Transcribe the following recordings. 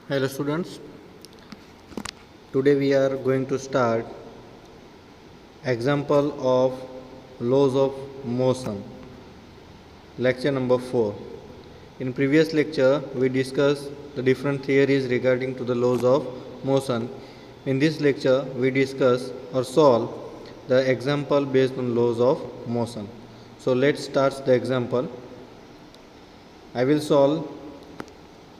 Hello students, today we are going to start example of laws of motion, lecture number 4. In previous lecture we discussed the different theories regarding to the laws of motion. In this lecture we discuss or solve the example based on laws of motion. So let's start the example. I will solve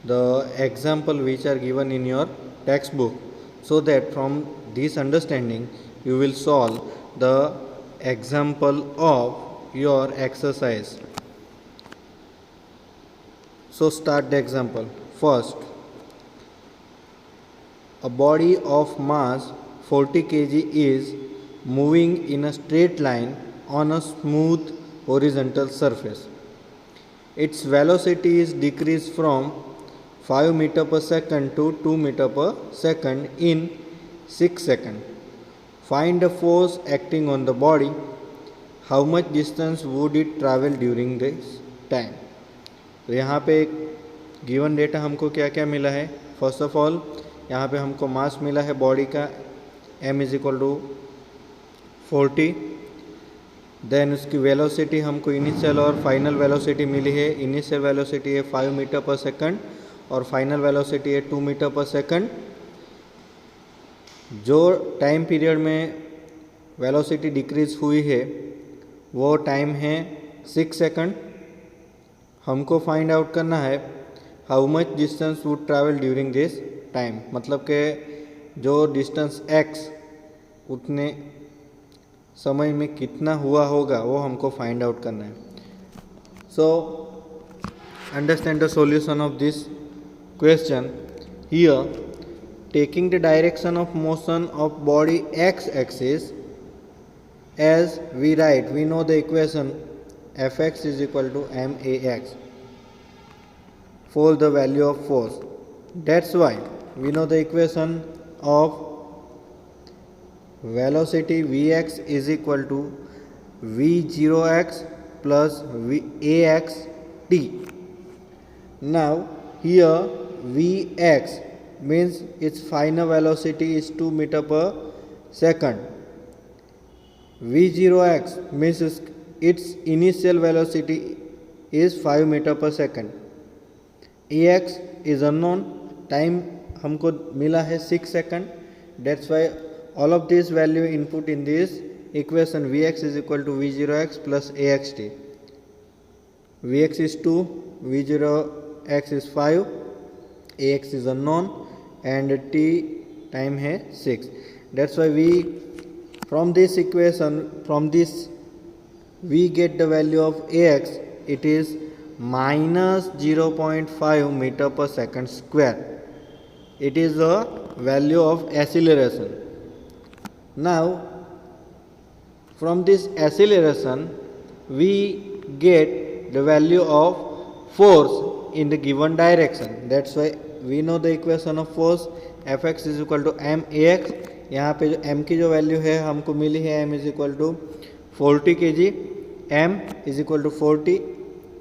the example which are given in your textbook, so that from this understanding you will solve the example of your exercise. So start the example. First, a body of mass 40 kg is moving in a straight line on a smooth horizontal surface. Its velocity is decreased from 5 meter per second to 2 meter per second in 6 seconds. Find the force acting on the body. How much distance would it travel during this time? तो यहाँ पे एक given data हमको क्या क्या मिला है. First of all यहाँ पे हमको मास मिला है बॉडी का m is equal to 40. Then उसकी वेलोसिटी हमको इनिशियल और फाइनल वेलोसिटी मिली है. इनिशियल वेलोसिटी है 5 मीटर पर सेकंड और फाइनल वेलोसिटी है 2 मीटर पर सेकंड. जो टाइम पीरियड में वेलोसिटी डिक्रीज हुई है वो टाइम है 6 सेकंड. हमको फाइंड आउट करना है how much distance would travel during this time, मतलब कि जो डिस्टेंस x उतने समय में कितना हुआ होगा वो हमको फाइंड आउट करना है. So understand the solution of this question. Here, taking the direction of motion of body x-axis, as we write, we know the equation fx is equal to max for the value of force. That's why we know the equation of velocity vx is equal to v0x plus ax t. Now here Vx means its final velocity is 2 meter per second. V0x means its initial velocity is 5 meter per second. Ax is unknown. Time हमको मिला है 6 second. That's why all of this value input in this equation. Vx is equal to V0x plus axt. Vx is 2, V0x is 5, ax is unknown and t time है 6. That's why we from this equation, from this we get the value of ax. It is minus 0.5 meter per second square. It is the value of acceleration. Now from this acceleration we get the value of force in the given direction. That's why we know the equation of force fx is equal to max. यहाँ पे जो m की जो value है हमको मिली है m is equal to 40 kg. m is equal to 40.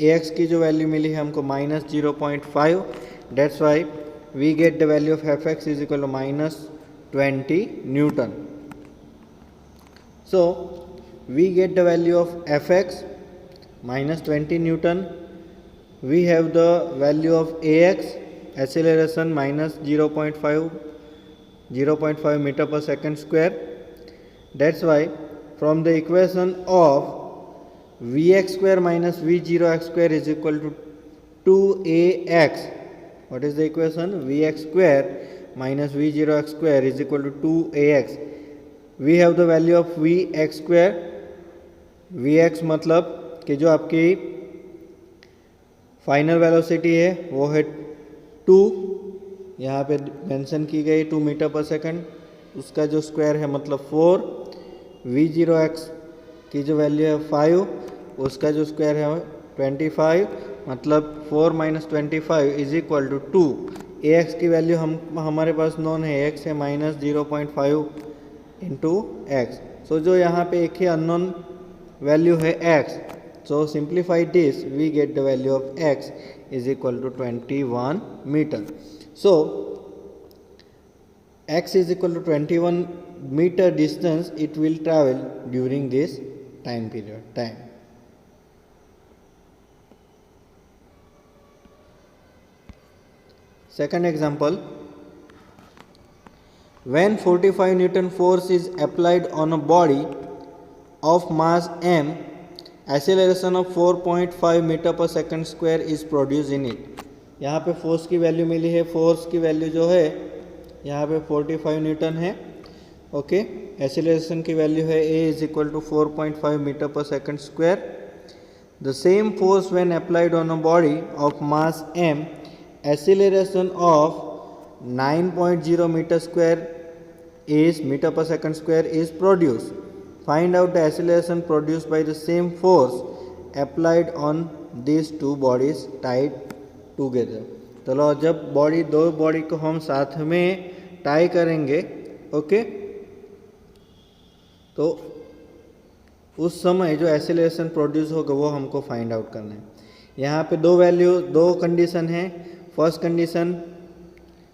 ax की जो वैल्यू मिली है हमको minus 0.5. That's why we get the value of fx is equal to minus 20 Newton. So we get the value of fx minus 20 Newton. We have the value of ax, acceleration minus 0.5 meter per second square. That's why from the equation of vx square minus v0x square is equal to 2ax. What is the equation? Vx square minus v0x square is equal to 2ax. We have the value of vx square. vx मतलब कि जो आपकी final velocity है वो है 2, यहाँ पे mention की गई 2 मीटर पर सेकंड. उसका जो स्क्वायर है मतलब 4. v0x की जो वैल्यू है 5, उसका जो स्क्वायर है 25, मतलब 4 minus 25 is equal to 2. ax की वैल्यू हमारे पास नोन है, ax है माइनस 0.5 इंटू एक्स। सो जो यहाँ पे एक ही अननोन वैल्यू है x, so simplify this, we get the value of x is equal to 21 meter. So x is equal to 21 meter distance it will travel during this time period. Second example, when 45 Newton force is applied on a body of mass m, acceleration of 4.5 meter per second square is produce in it. यहाँ पे force की value मिली है, force की value जो है यहाँ पे 45 न्यूटन है। ओके, एक्सेलरेशन की वैल्यू है A is equal to 4.5 meter per second square. The same force when applied on a body of mass M, acceleration of 9.0 meter square is meter per second square is produce. Find out the acceleration produced by the same force applied on these two bodies tied together. चलो जब दो body को हम साथ में tie करेंगे, okay, तो उस समय जो एक्सेलरेशन प्रोड्यूस होगा वो हमको फाइंड आउट करना है। यहाँ पे दो कंडीशन है। फर्स्ट कंडीशन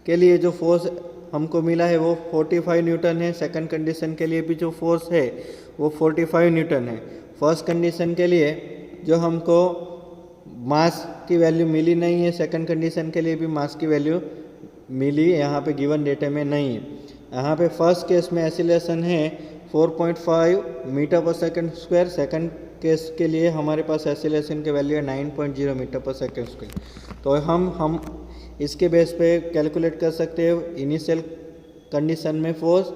के लिए जो फोर्स हमको मिला है वो 45 न्यूटन है। सेकंड कंडीशन के लिए भी जो फोर्स है वो 45 न्यूटन है। फर्स्ट कंडीशन के लिए जो हमको मास की वैल्यू मिली नहीं है, सेकंड कंडीशन के लिए भी मास की वैल्यू मिली यहाँ पे गिवन डेटा में नहीं है। यहाँ पे फर्स्ट केस में एक्सेलरेशन है 4.5 meter per second square, second case के लिए हमारे पास एक्सेलरेशन की वैल्यू है 9.0 मीटर पर सेकंड स्क्वायर। तो हम इसके बेस पे कैलकुलेट कर सकते हैं इनिशियल कंडीशन में फोर्स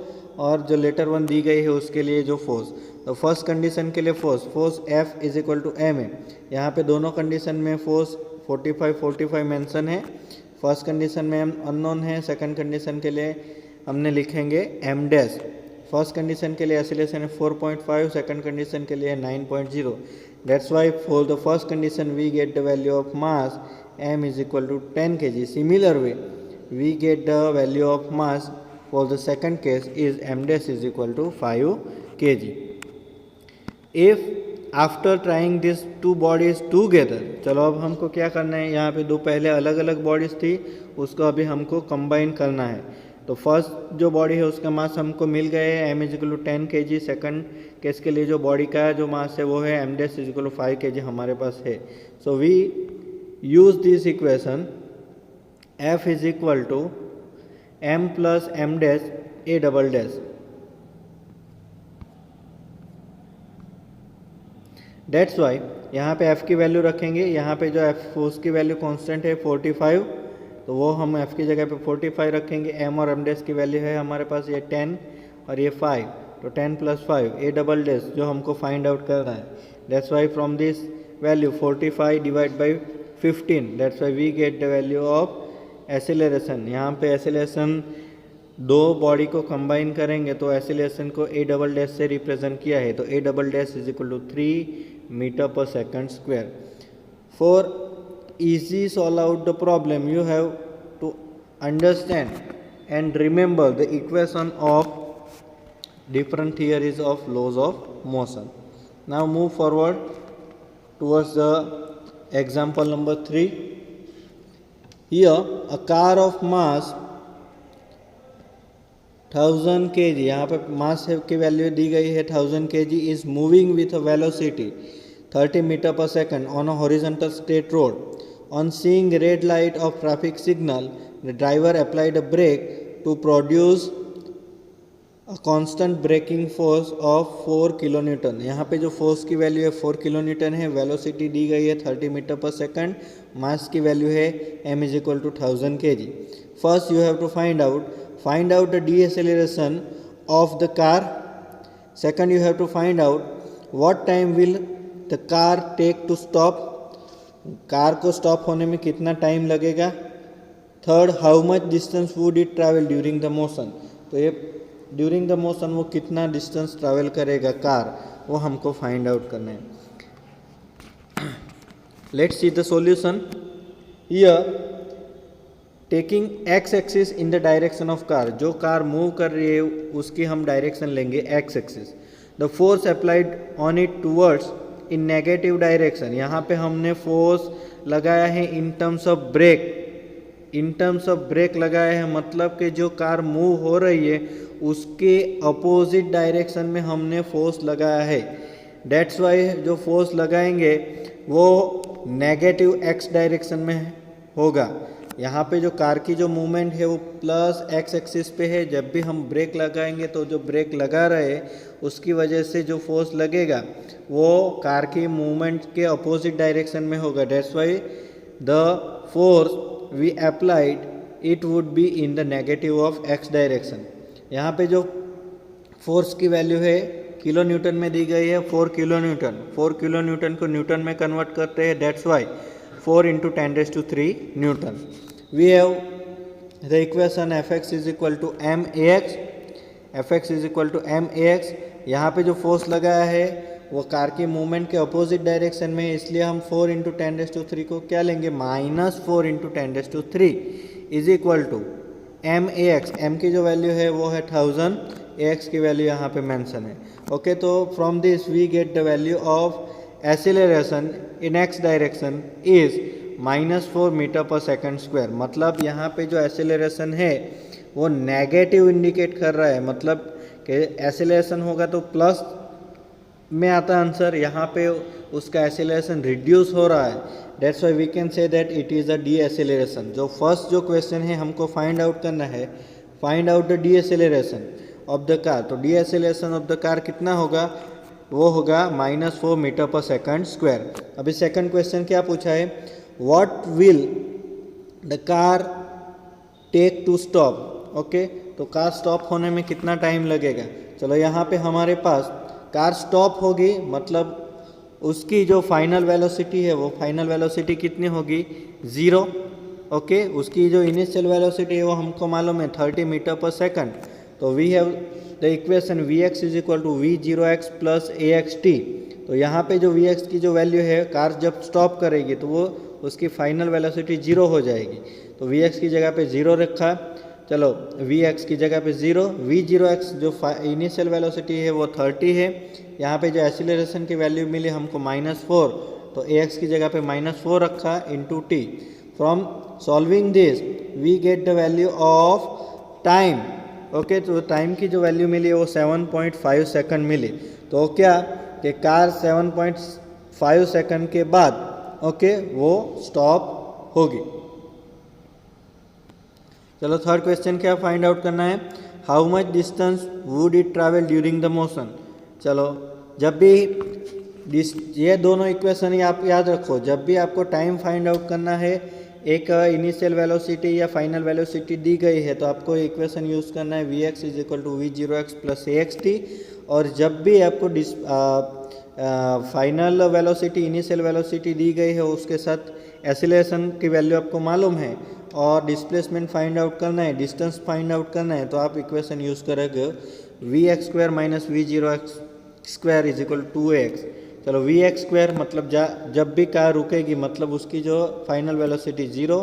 और जो लेटर वन दी गई है उसके लिए जो फोर्स। तो फर्स्ट कंडीशन के लिए force F is equal to m है। यहाँ पे दोनों कंडीशन में फोर्स 45 मेंशन है। फर्स्ट कंडीशन में अननोन है, सेकंड कंडीशन के लिए हमने लिखेंगे m डैश। फर्स्ट कंडीशन के लिए एक्सेलरेशन है 4.5, सेकंड कंडीशन के लिए 9.0। That's why for the first condition we get the value of mass m is equal to 10 kg. Similar way, we get the value of mass for the second case is m dash is equal to 5 kg. If after trying these two bodies together, चलो अब हमको क्या करना है, यहाँ पे दो पहले अलग अलग बॉडीज थी, उसको अभी हमको कंबाइन करना है। तो फर्स्ट जो बॉडी है उसका मास हमको मिल गए है m is equal to 10 kg। Second case के लिए जो बॉडी का जो मास है वो है m dash is equal to 5 kg हमारे पास है। So we use this equation, F is equal to m plus m dash a double dash। That's why यहाँ पे F की वैल्यू रखेंगे। यहाँ पे जो F फोर्स की वैल्यू कांस्टेंट है 45, तो वो हम F की जगह पे 45 रखेंगे। m और m dash की वैल्यू है हमारे पास ये 10 और ये 5, तो 10 प्लस 5 a डबल डैश जो हमको फाइंड आउट करना है। That's why from this value 45 divide by 15, that's why we get the value of acceleration। यहाँ पे एक्सेलरेशन दो बॉडी को कंबाइन करेंगे तो एक्सेलरेशन को a डबल डैश से रिप्रेजेंट किया है, तो a double dash is equal to 3 meter per second square. For easy solve out the problem you have to understand and remember the equation of different theories of laws of motion. Now move forward towards the example number 3. Here a car of mass 1000 kg, यहाँ पे mass की value दी गई है 1000 kg, is moving with a velocity 30 meter per second on a horizontal straight road. On seeing red light of traffic signal, the driver applied a brake to produce a constant braking force of 4 kilonewton। यहाँ पे जो force की value है 4 kilonewton है, velocity दी गई है 30 metre per second, मास की वैल्यू है m is equal to 1000 kg। First you have to find out the deceleration of the car. Second you have to find out what time will the car take to stop, car को stop होने में कितना time लगेगा। Third, how much distance would it travel during the motion, तो ये during the motion वो कितना distance travel करेगा कार, वो हमको फाइंड आउट करना है। Let's see the solution. Here taking x axis in the direction of car, जो कार मूव कर रही है उसकी हम डायरेक्शन लेंगे x axis. The force applied on it towards in negative direction, यहाँ पे हमने फोर्स लगाया है in terms of brake, in terms of brake लगाया है, मतलब कि जो कार मूव हो रही है उसके अपोजिट डायरेक्शन में हमने फोर्स लगाया है। डेट्स वाई जो फोर्स लगाएंगे वो नेगेटिव एक्स डायरेक्शन में होगा। यहाँ पे जो कार की जो मूवमेंट है वो प्लस एक्स एक्सिस पे है, जब भी हम ब्रेक लगाएंगे तो जो ब्रेक लगा रहे उसकी वजह से जो फोर्स लगेगा वो कार की मूवमेंट के अपोजिट डायरेक्शन में होगा। That's why the force we applied it would be in the negative of x direction. यहाँ पे जो फोर्स की वैल्यू है किलो न्यूटन में दी गई है 4 किलो न्यूटन। 4 किलो न्यूटन को न्यूटन में कन्वर्ट करते हैं, that's why 4 × 10⁻³ newton. We have the equation Fx is equal to ma(x), Fx is equal to ma(x). यहाँ पे जो फोर्स लगाया है वो कार की मूवमेंट के अपोजिट डायरेक्शन में है, इसलिए हम 4 × 10⁻³ को क्या लेंगे -4 × 10⁻³ is equal to ma(x). m की जो वैल्यू है वो है 1000, ax की वैल्यू यहाँ पे मेंशन है। ओके, तो from this we get the value of acceleration in x direction is -4 metre per second squared. मतलब यहाँ पे जो एक्सीलरेशन है वो नेगेटिव इंडिकेट कर रहा है, मतलब कि एक्सीलरेशन होगा तो प्लस में आता आंसर, यहाँ पे उसका एक्सीलरेशन रिड्यूस हो रहा है। That's why we can say that it is a deceleration. जो फर्स्ट जो क्वेश्चन है हमको फाइंड आउट करना है, find out the deceleration of the car. तो deceleration of the car कितना होगा, वो होगा -4 मीटर/सेकंड²। अभी सेकंड क्वेश्चन क्या पूछा है, what will the car take to stop. Okay, तो कार स्टॉप होने में कितना टाइम लगेगा। चलो यहाँ पे हमारे पास कार स्टॉप होगी, मतलब उसकी जो फाइनल वेलोसिटी है वो फाइनल वेलोसिटी कितनी होगी 0। ओके, उसकी जो इनिशियल वेलोसिटी है वो हमको मालूम है 30 मीटर/सेकंड। तो we have the equation Vx is equal to V0x plus axt। तो यहाँ पे जो Vx की जो वैल्यू है, कार जब स्टॉप करेगी तो वो उसकी फाइनल वेलोसिटी 0 हो जाएगी। तो Vx की जगह पे 0 रखा, चलो Vx की जगह पे 0, V0x जो इनिशियल वेलोसिटी है वो 30 है। यहाँ पे जो एक्सीलरेशन की वैल्यू मिली हमको -4, तो ax की जगह पे -4 रखा into t। From solving this we get the value of time. Okay, तो टाइम की जो वैल्यू मिली है वो 7.5 सेकंड मिली। तो क्या कि कार 7.5 सेकंड के बाद ओके वो स्टॉप होगी। चलो थर्ड क्वेश्चन क्या फाइंड आउट करना है, how much distance would it travel during the motion. चलो जब भी ये दोनों इक्वेशन आप याद रखो, जब भी आपको टाइम फाइंड आउट करना है, एक इनिशियल वेलोसिटी या फाइनल वेलोसिटी दी गई है तो आपको इक्वेशन यूज़ करना है Vx is equal to V0x plus axt। और जब भी आपको फाइनल वेलोसिटी इनिशियल वेलोसिटी दी गई है उसके साथ एक्सीलरेशन की वैल्यू आपको मालूम है और डिस्प्लेसमेंट फाइंड आउट करना है, डिस्टेंस फाइंड आउट करना है, तो आप इक्वेशन यूज़ करेंगे Vx² minus V0x² is equal to 2ax। चलो Vx² मतलब जब भी कार रुकेगी मतलब उसकी जो फाइनल वेलोसिटी 0,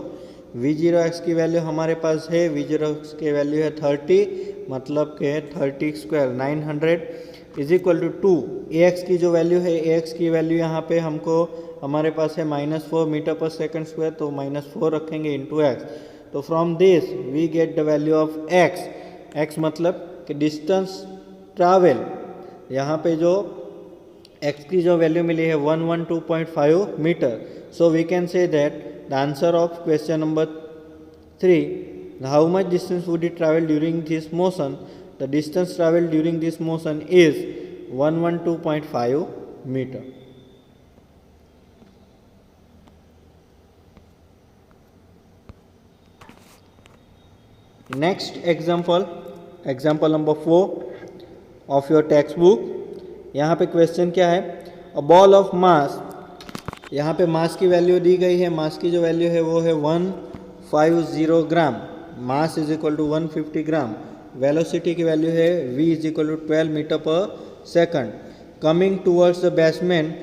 V0x की वैल्यू हमारे पास है, V0x की वैल्यू है 30, मतलब के 30² 900 इज इक्वल टू 2। ax की जो वैल्यू है, ax की वैल्यू यहाँ पे हमको हमारे पास है -4 मीटर/सेकंड², तो -4 रखेंगे इंटू x। तो from this we get the value of x। x मतलब कि डिस्टेंस ट्रैवल, यहाँ पे जो x की जो वैल्यू मिली है 112.5 metre. So we can say that the answer of question number 3, how much distance would it travel during this motion, the distance travel during this motion is 112.5 metre. Next example number 4 of your text book. यहाँ पे question क्या है, a ball of mass, यहाँ पे mass की value दी गई है, मास की जो वैल्यू है वो है 150 gram, mass is equal to 150 gram, velocity की वैल्यू है v is equal to 12 meter per second, coming towards the batsman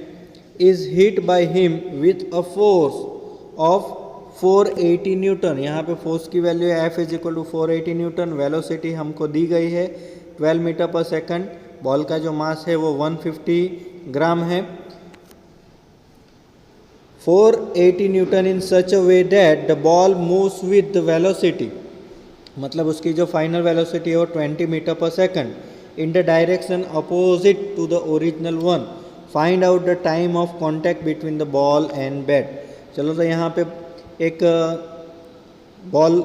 is hit by him with a force of 480 newton. यहाँ पे फोर्स की वैल्यू है F is equal to 480 newton. Velocity हमको दी गई है 12 मीटर पर सेकंड। बॉल का जो मास है वो 150 ग्राम है। 480 Newton in such a way that the ball moves with the velocity, मतलब उसकी जो फाइनल वेलोसिटी है वो 20 metre per second in the direction opposite to the original one. Find out the time of contact between the ball and bat. चलो तो यहाँ पे एक बॉल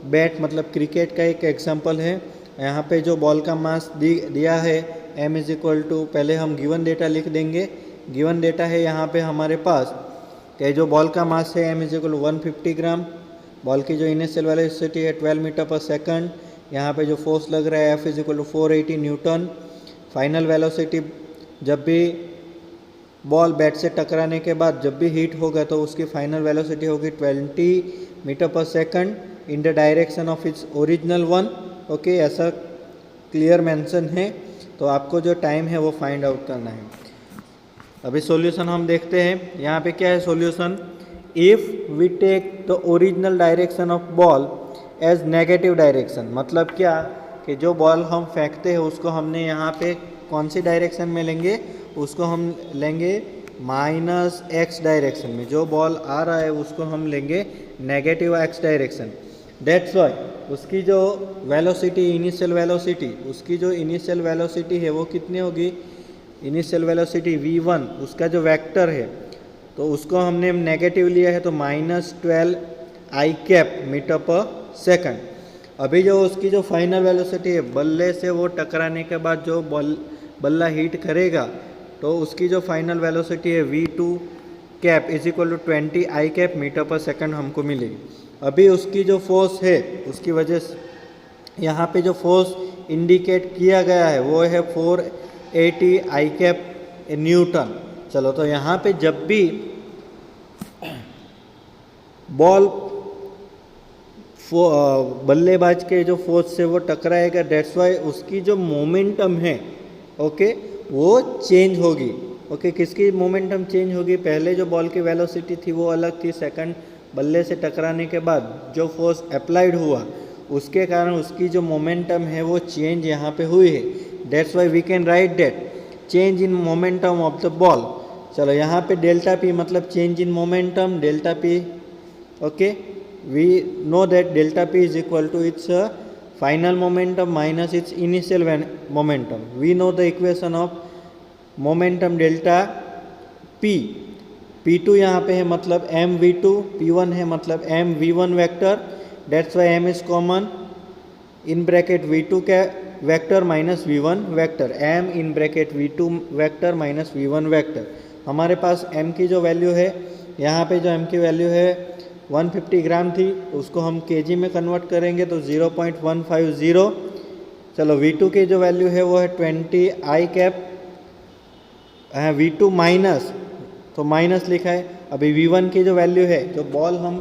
बैट मतलब क्रिकेट का एक एग्जांपल है। यहाँ पे जो बॉल का मास दिया है m इज इक्वल टू, पहले हम गिवन डेटा लिख देंगे। गिवन डेटा है यहाँ पे हमारे पास कि जो बॉल का मास है m is equal to 150 gram. Ball की जो इनिशियल वेलोसिटी है 12 मीटर पर सेकंड। यहाँ पे जो फोर्स लग रहा है F is equal to 480 newton. Final velocity, जब भी बॉल बैट से टकराने के बाद जब भी हिट होगा तो उसकी फाइनल वेलोसिटी होगी 20 metre per second in the direction of its original one. Okay, ऐसा क्लियर मेंशन है। तो आपको जो टाइम है वो फाइंड आउट करना है। अभी सॉल्यूशन हम देखते हैं। यहाँ पे क्या है solution, if we take the original direction of ball as negative direction, मतलब क्या कि जो बॉल हम फेंकते हैं उसको हमने यहाँ पे कौन सी डायरेक्शन में लेंगे, उसको हम लेंगे -x डायरेक्शन में। जो बॉल आ रहा है उसको हम लेंगे negative x direction. That's why उसकी जो वेलोसिटी, इनिशियल वेलोसिटी, उसकी जो इनिशियल वेलोसिटी है वो कितनी होगी, इनिशियल वेलोसिटी v1, उसका जो वेक्टर है तो उसको हमने नेगेटिव लिया है तो -12 i cap metre per second. अभी जो उसकी जो फाइनल वेलोसिटी है, बल्ले से वो टकराने के बाद जो बल्ला हिट करेगा तो उसकी जो फाइनल वेलोसिटी है v2 cap is equal to 20 i cap metre per second हमको मिलेगी। अभी उसकी जो फोर्स है, उसकी वजह से यहाँ पे जो फोर्स इंडिकेट किया गया है वो है 480 i कैप न्यूटन। चलो तो यहाँ पे जब भी बॉल बल्लेबाज के जो फोर्स से वो टकराएगा, डेट्स वाई उसकी जो मोमेंटम है ओके वो चेंज होगी। ओके, किसकी मोमेंटम चेंज होगी, पहले जो बॉल की वेलोसिटी थी वो अलग थी, सेकंड बल्ले से टकराने के बाद जो फोर्स अप्लाइड हुआ उसके कारण उसकी जो मोमेंटम है वो चेंज यहाँ पे हुई है। That's why we can write that change in momentum of the ball. चलो यहाँ पे डेल्टा पी मतलब change in momentum, delta p. Okay, we know that delta p is equal to its final momentum minus its initial momentum. We know the equation of momentum delta p. P2 यहाँ पे है मतलब mv2, P1 है मतलब mv1 vector. That's why m is common, in bracket v2 का vector minus v1 vector, m in bracket v2 vector minus v1 vector. हमारे पास m की जो वैल्यू है, यहाँ पे जो m की वैल्यू है 150 ग्राम थी, उसको हम kg में कन्वर्ट करेंगे तो 0.150। चलो v2 की जो वैल्यू है वो है 20 i कैप, v2 माइनस तो माइनस लिखा है। अभी v1 की जो वैल्यू है, जो बॉल हम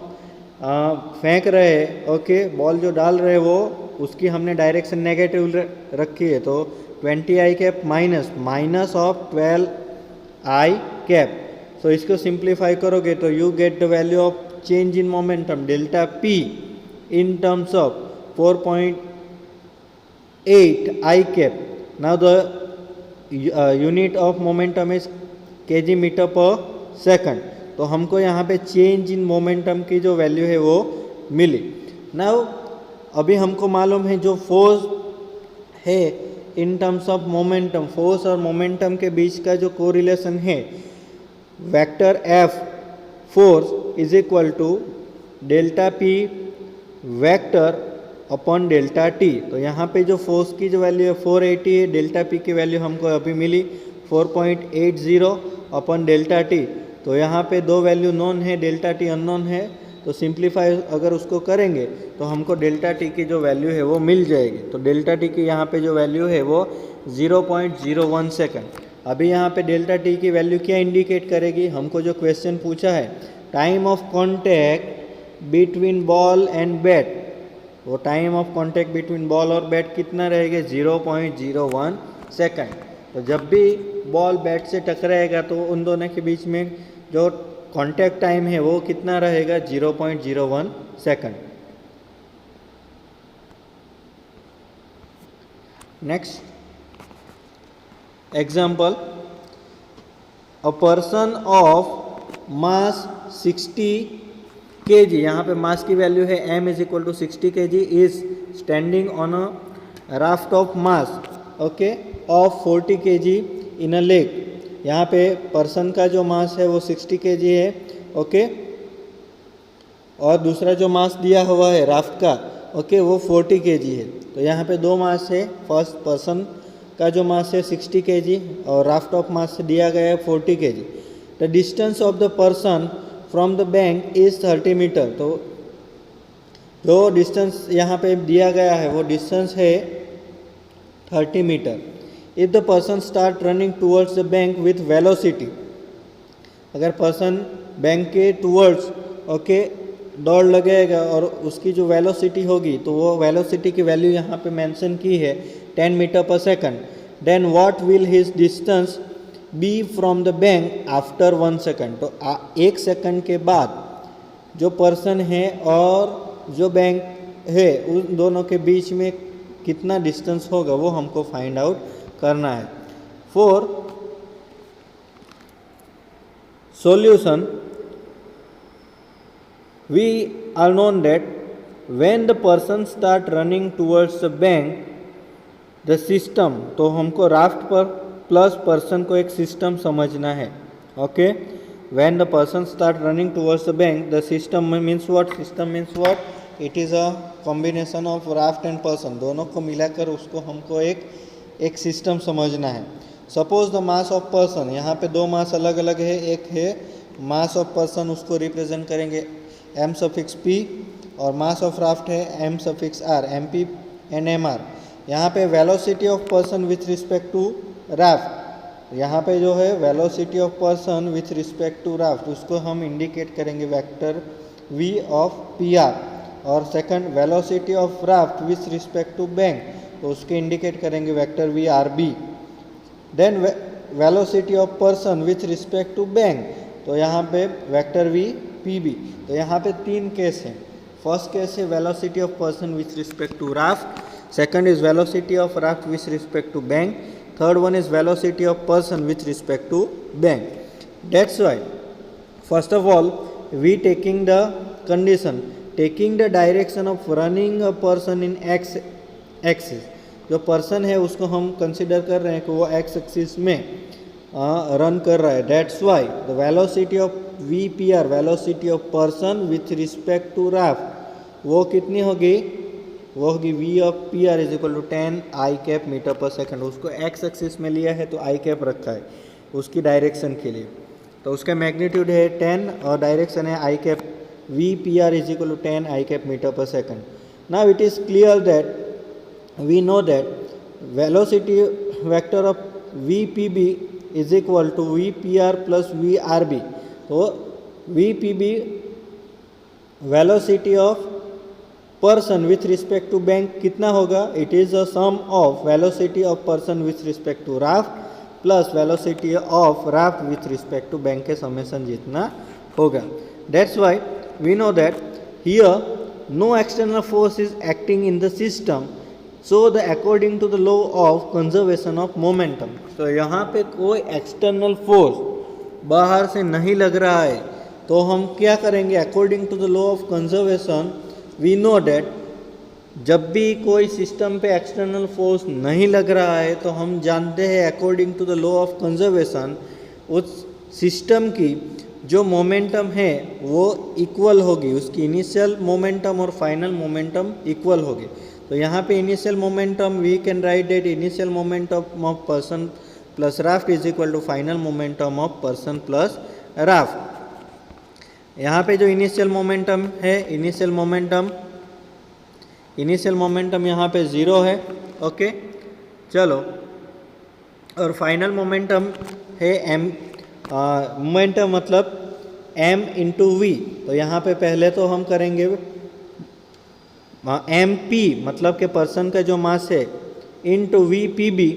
फेंक रहे हैं, ओके बॉल जो डाल रहे हैं वो उसकी हमने डायरेक्शन नेगेटिव रखी है तो 20 i cap minus of 12 i cap. So इसको सिंप्लीफाई करोगे तो you get the value of change in momentum delta p in terms of 4.8 i cap. Now the unit of momentum is kg meter per second. तो हमको यहाँ पे change in momentum की जो value है वो मिली। नाउ अभी हमको मालूम है जो फोर्स है in terms of momentum, force और मोमेंटम के बीच का जो कोरिलेशन है, vector F force is equal to delta P vector upon delta T। तो यहाँ पे जो फोर्स की जो वैल्यू है 480 है, डेल्टा P की वैल्यू हमको अभी मिली 4.80 अपॉन डेल्टा टी। तो यहाँ पे दो वैल्यू नोन है, डेल्टा टी अननोन है, तो सिंप्लीफाई अगर उसको करेंगे तो हमको डेल्टा टी की जो वैल्यू है वो मिल जाएगी। तो डेल्टा टी की यहाँ पे जो वैल्यू है वो 0.01 सेकंड। अभी यहाँ पे डेल्टा टी की वैल्यू क्या इंडिकेट करेगी, हमको जो क्वेश्चन पूछा है time of contact between ball and bat, वो time of contact between ball और बैट कितना रहेगा 0.01 सेकंड। तो जब भी बॉल बैट से टकराएगा तो उन दोनों के बीच में जो कांटेक्ट टाइम है वो कितना रहेगा 0.01 second. Next example, a person of mass 60 kg, यहाँ पे मास की वैल्यू है m is equal to 60 kg, is standing on a raft of mass okay of 40 kg in a lake. यहाँ पे पर्सन का जो मास है वो 60 kg है ओके, और दूसरा जो मास दिया हुआ है राफ्ट का ओके वो 40 kg है। तो यहाँ पे दो मास है, फर्स्ट पर्सन का जो मास है 60 kg और राफ्ट ऑफ मास से दिया गया है 40 kg। The distance of the person from the bank is 30 metre. तो जो डिस्टेंस यहाँ पे दिया गया है वो डिस्टेंस है 30 metre. If the person start running towards the bank with velocity, अगर पर्सन बैंक के टूवर्ड्स ओके दौड़ लगेगा और उसकी जो वेलोसिटी होगी तो वो वेलोसिटी की वैल्यू यहाँ पे मेंशन की है 10 metre per second, then what will his distance be from the bank after 1 second. तो 1 सेकंड के बाद जो पर्सन है और जो बैंक है उन दोनों के बीच में कितना डिस्टेंस होगा वो हमको फाइंड आउट करना है। For solution we are known that when the person start running towards the bank the system, तो हमको राफ्ट पर प्लस पर्सन को एक सिस्टम समझना है okay. when the person start running towards the bank the system means what, system means what, it is a combination of raft and person, दोनों को मिलाकर उसको हमको एक सिस्टम समझना है। Suppose the mass of person, यहाँ पे दो मास अलग अलग है, एक है मास ऑफ पर्सन उसको रिप्रेजेंट करेंगे m सफिक्स p और मास ऑफ राफ्ट है m suffix r, mp and mr। यहाँ पे velocity of person with respect to raft, यहाँ पे जो है velocity of person with respect to raft उसको हम इंडिकेट करेंगे वेक्टर v ऑफ pr, और second velocity of raft with respect to bank तो उसके इंडिकेट करेंगे vector v rb। Then velocity of person with respect to bank तो यहाँ पे वेक्टर v pb। तो यहाँ पे तीन केस हैं। फर्स्ट केस है velocity of person with respect to raft, second is velocity of raft with respect to bank, third one is velocity of person with respect to bank. That's why first of all we taking the condition, taking the direction of running a person in x axis, जो पर्सन है उसको हम consider कर रहे हैं कि वो एक्स एक्सिस में रन कर रहा है। That's why the velocity of v p r, velocity of person with respect to raft वो कितनी होगी, वो होगी v of p are is equal to 10 I cap metre per second. उसको एक्स एक्सिस में लिया है तो आई कैप रखा है उसकी डायरेक्शन के लिए, तो उसका मैग्नीट्यूड है 10 और डायरेक्शन है I cap v P are is equal to 10 I cap metre per second. Now it is clear that we know that velocity vector of v P B is equal to v P R plus v R B. तो v P B velocity of person with respect to bank कितना होगा, it is a sum of velocity of person with respect to raft plus velocity of raft with respect to bank के summation जितना होगा। That's why we know that here no external force is acting in the system so the according to the law of conservation of momentum. तो यहाँ पे कोई external force बाहर से नहीं लग रहा है तो हम क्या करेंगे, according to the law of conservation we know that जब भी कोई सिस्टम पे एक्सटर्नल फोर्स नहीं लग रहा है तो हम जानते हैं according to the law of conservation उस सिस्टम की जो मोमेंटम है वो इक्वल होगी, उसकी इनिशियल मोमेंटम और फाइनल मोमेंटम इक्वल होगी। तो यहाँ पे initial momentum we can write that initial momentum of person plus raft is equal to final momentum of person plus raft. यहाँ पे जो इनिशियल मोमेंटम है, इनिशियल मोमेंटम यहाँ पे 0 है ओके चलो, और फाइनल मोमेंटम है m, मोमेंटम मतलब m इंटू वी। तो यहाँ पे पहले तो हम करेंगे एम पी मतलब के पर्सन का जो मास है into v p b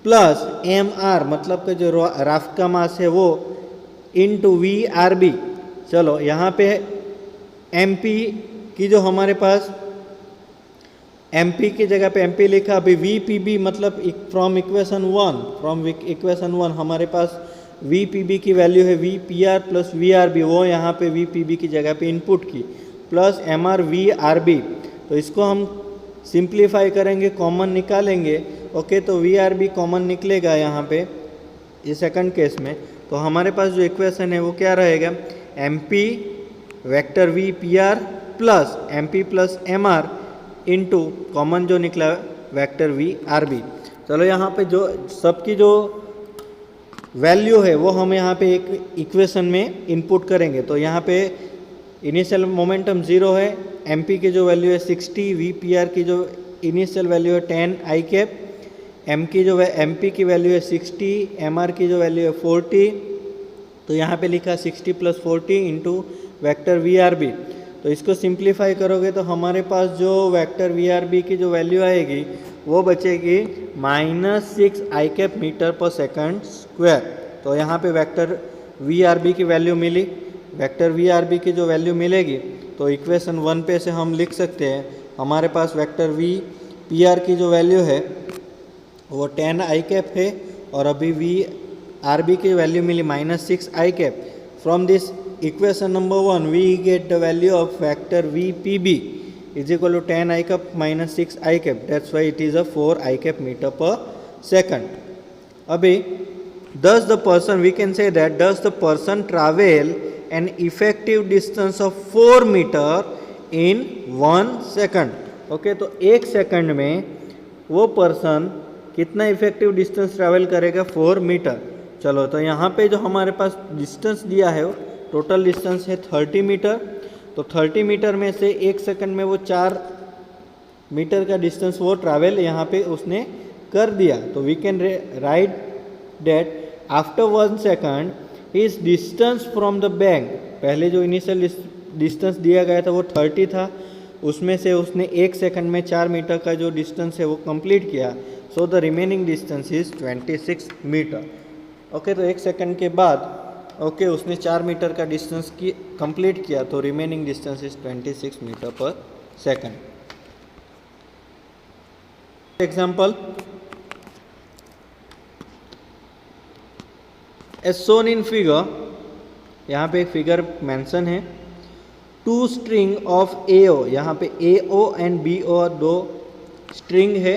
plus m r मतलब के जो राफ्ट का मास है वो इंटू VRB। चलो यहाँ पे MP की जो हमारे पास MP की जगह पे MP लिखा, अभी VPB मतलब फ्रॉम इक्वेशन 1 हमारे पास VPB की वैल्यू है VPR प्लस VRB, वो यहाँ पे VPB की जगह पे इनपुट की, प्लस MR VRB। तो इसको हम सिंप्लीफाई करेंगे, कॉमन निकालेंगे। ओके, तो VRB कॉमन निकलेगा यहाँ पे ये सेकंड केस में। तो हमारे पास जो इक्वेशन है वो क्या रहेगा, MP vector VPR plus MP plus MR into common जो निकला वेक्टर VRB। चलो यहाँ पे जो सबकी जो वैल्यू है वो हम यहाँ पे एक इक्वेशन में इनपुट करेंगे। तो यहाँ पे इनिशियल मोमेंटम 0 है, MP की जो वैल्यू है 60, VPR की जो इनिशियल वैल्यू है 10 I कैप, MP की वैल्यू है 60, MR की जो वैल्यू है 40। तो यहाँ पे लिखा 60 प्लस 40 इंटू वैक्टर VRB। तो इसको सिंप्लीफाई करोगे तो हमारे पास जो वेक्टर VRB की जो वैल्यू आएगी वो बचेगी -6 I cap metre per second square. तो यहाँ पे वेक्टर VRB की वैल्यू मिली। वेक्टर VRB की जो वैल्यू मिलेगी तो इक्वेशन 1 पे से हम लिख सकते हैं, हमारे पास वेक्टर VPR की जो वैल्यू है वो 10 I कैप है, और अभी VRB की वैल्यू मिली -6 I cap. From this equation number 1 we get the value of vector VPB is equal to 10 I cap -6 I cap, that's why it is a 4 I cap metre per second. अभी does the person, we can say that does the person travel an effective distance of 4 meter in 1 second। Okay, तो 1 second में वो person कितना effective distance travel करेगा, 4 metre. चलो, तो यहाँ पे जो हमारे पास डिस्टेंस दिया है वो टोटल डिस्टेंस है 30 मीटर। तो 30 मीटर में से 1 सेकंड में वो 4 मीटर का डिस्टेंस वो ट्रैवल यहाँ पे उसने कर दिया। तो we can write that after 1 second his distance from the bank, पहले जो इनिशियल डिस्टेंस दिया गया था वो 30 था, उसमें से उसने 1 सेकंड में 4 मीटर का जो डिस्टेंस है वो कंप्लीट किया। So the remaining distance is 26 metre. Okay, तो 1 सेकंड के बाद ओके उसने 4 मीटर का डिस्टेंस की कंप्लीट किया, तो remaining distance is 26 metre per second. Example, as shown in figure, यहाँ पे एक फिगर मेंशन है, 2 स्ट्रिंग ऑफ AO, यहाँ पे AO एंड BO 2 स्ट्रिंग है,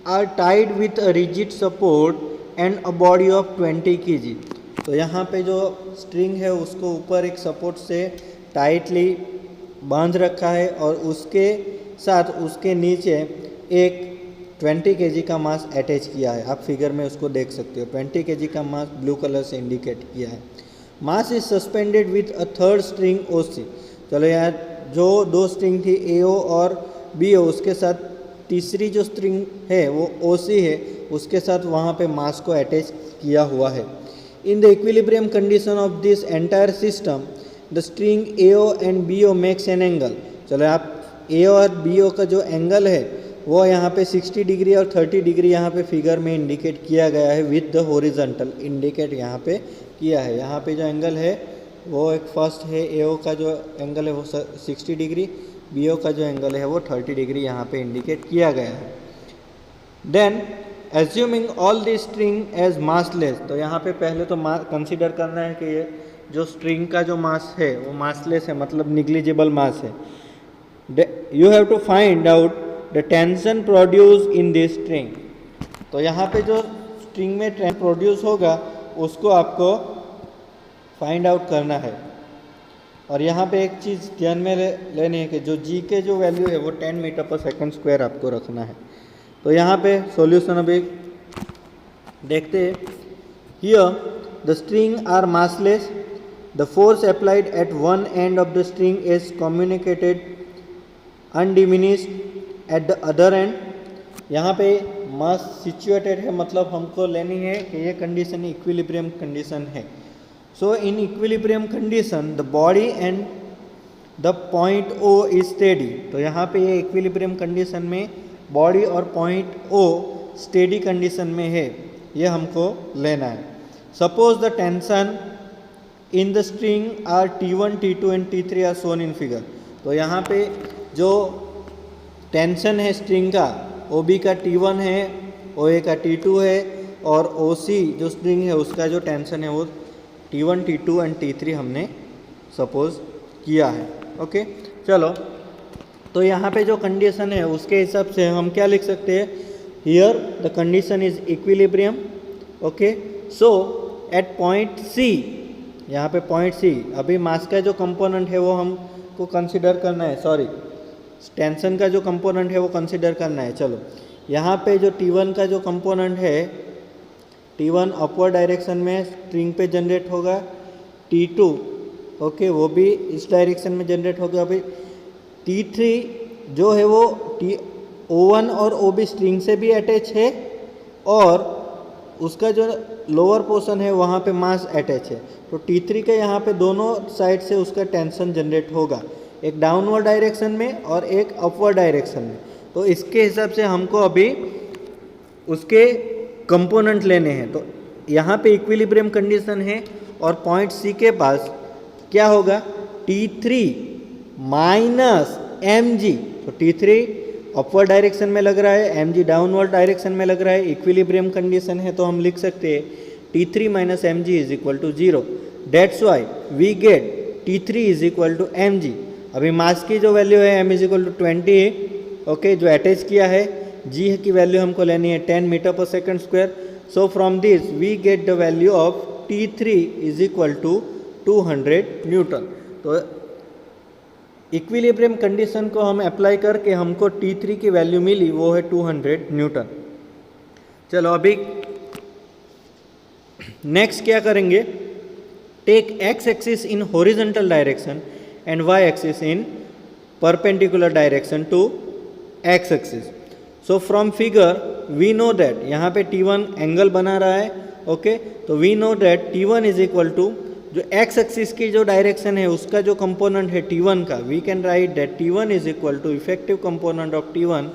are tied with a rigid support and a body of 20 kg। तो यहाँ पे जो स्ट्रिंग है उसको ऊपर एक सपोर्ट से टाइटली बांध रखा है, और उसके साथ उसके नीचे एक 20 kg का मास अटैच किया है। आप फिगर में उसको देख सकते हो, 20 kg का मास ब्लू कलर से इंडिकेट किया है। Mass is suspended with a third string OC। चलो यार, जो 2 स्ट्रिंग थी AO और BO, उसके साथ तीसरी जो स्ट्रिंग है वो OC है, उसके साथ वहाँ पे मास को अटैच किया हुआ है। In the equilibrium condition of this entire system the string AO and BO makes an angle. चलो, आप AO और BO का जो एंगल है वो यहाँ पे 60 डिग्री और 30 डिग्री यहाँ पे फिगर में इंडिकेट किया गया है, विद द हॉरिजॉन्टल इंडिकेट यहाँ पे किया है। यहाँ पे जो एंगल है वो एक फर्स्ट है, AO का जो एंगल है वो 60 डिग्री, BO का जो एंगल है वो 30 डिग्री यहाँ पे इंडिकेट किया गया है। Then assuming all the string as massless, तो यहाँ पे पहले तो कंसिडर करना है कि ये जो स्ट्रिंग का जो मास है वो मासलेस है, मतलब निग्लिजिबल मास है। You have to find out the tension produce in this string. तो यहाँ पे जो स्ट्रिंग में टेंशन प्रोड्यूस होगा उसको आपको फाइंड आउट करना है। और यहाँ पे एक चीज़ ध्यान में लेनी है कि जो G के जो वैल्यू है वो 10 मीटर पर सेकंड स्क्वायर आपको रखना है। तो यहाँ पे सॉल्यूशन अभी देखते हैं। Here the string are massless, the force applied at one end of the string is communicated undiminished at the other end. यहाँ पे मास सिचुएटेड है, मतलब हमको लेनी है कि ये कंडीशन इक्विलिब्रियम कंडीशन है। So in equilibrium condition the body and the point O is steady. तो यहाँ पे ये इक्विलिब्रियम कंडीशन में बॉडी और पॉइंट O स्टेडी कंडीशन में है, ये हमको लेना है। Suppose the tension in the string are T1, T2 and T3 are shown in figure. तो यहाँ पे जो टेंशन है स्ट्रिंग का, OB का T1 है, OA का T2 है, और OC जो स्ट्रिंग है उसका जो टेंशन है वो T1, T2 एंड T3 हमने सपोज किया है। ओके, चलो, तो यहाँ पे जो कंडीशन है उसके हिसाब से हम क्या लिख सकते हैं, here the condition is equilibrium. Okay, so at point C, यहाँ पे पॉइंट C, अभी मास का जो कंपोनेंट है वो हमको कंसिडर करना है, सॉरी टेंशन का जो कंपोनेंट है वो कंसिडर करना है। चलो, यहाँ पे जो T1 का जो कंपोनेंट है, T1 अपवर्ड डायरेक्शन में स्ट्रिंग पे जनरेट होगा, T2 ओके वो भी इस डायरेक्शन में जनरेट होगा। अभी T3 जो है वो O1 और OB स्ट्रिंग से भी अटैच है, और उसका जो लोअर पोर्शन है वहाँ पे मास अटैच है। तो T3 के यहाँ पे दोनों साइड से उसका टेंशन जनरेट होगा, एक डाउनवर्ड डायरेक्शन में और एक अपवर्ड डायरेक्शन में। तो इसके हिसाब से हमको अभी उसके कंपोनेंट लेने हैं। तो यहाँ पे इक्विलिब्रियम कंडीशन है, और पॉइंट C के पास क्या होगा, T3 माइनस mg। तो T3 अपवर्ड डायरेक्शन में लग रहा है, mg डाउनवर्ड डायरेक्शन में लग रहा है, इक्विलिब्रियम कंडीशन है, तो हम लिख सकते हैं T3 minus mg is equal to 0। That's why we get T3 is equal to mg। अभी मास की जो वैल्यू है m इज इक्वल टू 20 है, ओके, जो अटैच किया है, g की वैल्यू हमको लेनी है 10 metre per second square. So from this we get the value of T3 is equal to 200 newton. तो इक्विलिब्रियम कंडीशन को हम अप्लाई करके हमको T3 की वैल्यू मिली, वो है 200 न्यूटन। चलो अभी नेक्स्ट क्या करेंगे, take x axis in horizontal direction and y axis in perpendicular direction to x axis. So from figure we know that, यहाँ पे T1 एंगल बना रहा है, ओके, तो we know that T1 is equal to, जो x axis की जो direction है उसका जो कंपोनेंट है T1 का, we can write that T1 is equal to effective component of T1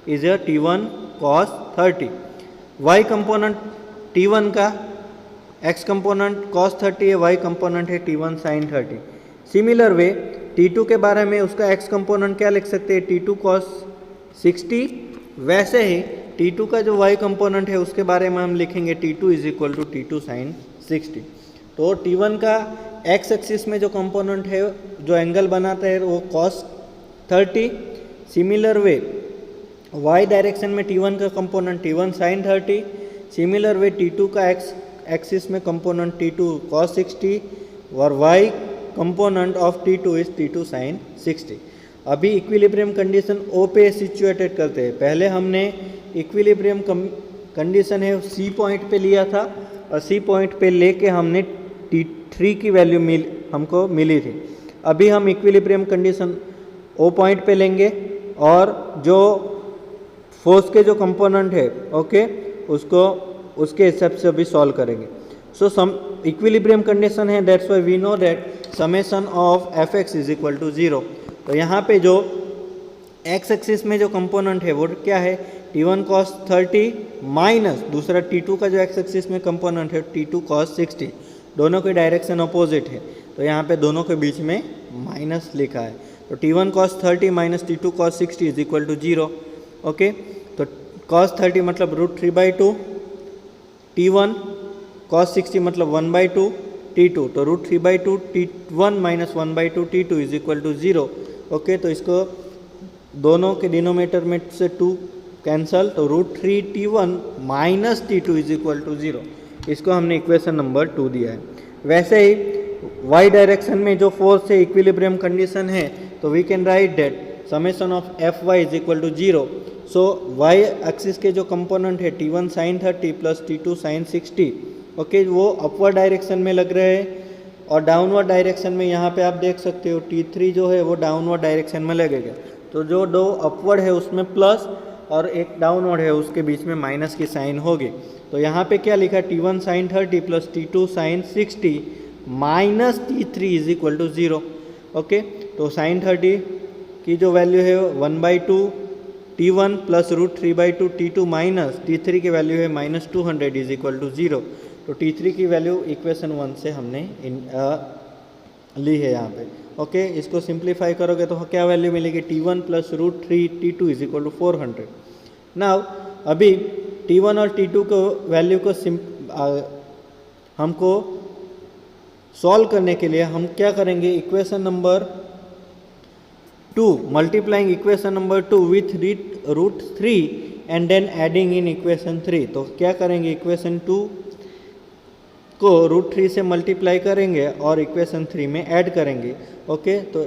is a T1 cos 30। y component T1 का, x component cos 30 है, y कंपोनेंट है T1 sin 30। Similar way T2 के बारे में उसका x component क्या लिख सकते हैं, T2 cos 60। वैसे ही T2 का जो y कंपोनेंट है उसके बारे में हम लिखेंगे T2 is equal to T2 sin 60। तो T1 का x एक्सिस में जो कंपोनेंट है, जो एंगल बनाता है, वो cos 30। Similar way y direction में T1 का component T1 sin 30। Similar way T2 का x एक्सिस में कंपोनेंट T2 cos 60, और y component of T2 is T2 sin 60। अभी इक्विलिब्रियम कंडीशन O पे सिचुएटेड करते हैं। पहले हमने इक्विलिब्रियम कंडीशन है C पॉइंट पे लिया था, और C पॉइंट पे लेके हमने T3 की वैल्यू हमको मिली थी। अभी हम इक्विलिब्रियम कंडीशन O पॉइंट पे लेंगे, और जो फोर्स के जो कंपोनेंट है, ओके, उसको उसके हिसाब से अभी सॉल्व करेंगे। सो सम इक्विलिब्रियम कंडीशन है, that's why we know that summation of fx is equal to 0। तो यहाँ पे जो x एक्सिस में जो कंपोनेंट है वो क्या है, T1 cos 30 माइनस दूसरा T2 का जो x एक्सिस में कंपोनेंट है T2 cos 60। दोनों की डायरेक्शन अपोजिट है, तो यहाँ पे दोनों के बीच में माइनस लिखा है। तो T1 cos 30 minus T2 cos 60 is equal to 0। Okay, तो cos 30 मतलब √3/2, T1 cos 60 मतलब 1/2 T2, तो √3/2 T1 minus 1/2 T2 is equal to 0। Okay, तो इसको दोनों के डिनोमीटर में से 2 कैंसल, तो √3 T1 minus T2 is equal to 0। इसको हमने इक्वेशन नंबर 2 दिया है। वैसे ही y डायरेक्शन में जो फोर्स है, इक्विलिब्रियम कंडीशन है, तो we can write that summation of Fy is equal to 0। So y axis के जो कंपोनेंट है T1 sin 30 plus T2 sin 60, okay, वो अपवर्ड डायरेक्शन में लग रहे हैं, और डाउनवर्ड डायरेक्शन में यहाँ पे आप देख सकते हो T3 जो है वो डाउनवर्ड डायरेक्शन में लगेगा। तो जो दो अपवर्ड है उसमें प्लस, और एक डाउनवर्ड है उसके बीच में माइनस की साइन होगी। तो यहाँ पे क्या लिखा, T1 sin 30 plus T2 sin 60 minus T3 is equal to 0। Okay, तो sin 30 की जो वैल्यू है 1/2 T1 plus √3/2 T2 minus T3 की वैल्यू है -200 इज इक्वल टू 0। तो T3 की वैल्यू इक्वेशन 1 से हमने ली है यहाँ पे। ओके, इसको सिंप्लीफाई करोगे तो क्या वैल्यू मिलेगी, T1 plus √3 T2 is equal to 400। Now अभी T1 और T2 को वैल्यू को हमको सॉल्व करने के लिए हम क्या करेंगे, equation number 2 multiplying equation number 2 with √3 and then adding in equation 3। तो क्या करेंगे, इक्वेशन 2 को √3 से मल्टीप्लाई करेंगे और इक्वेशन 3 में ऐड करेंगे। ओके, तो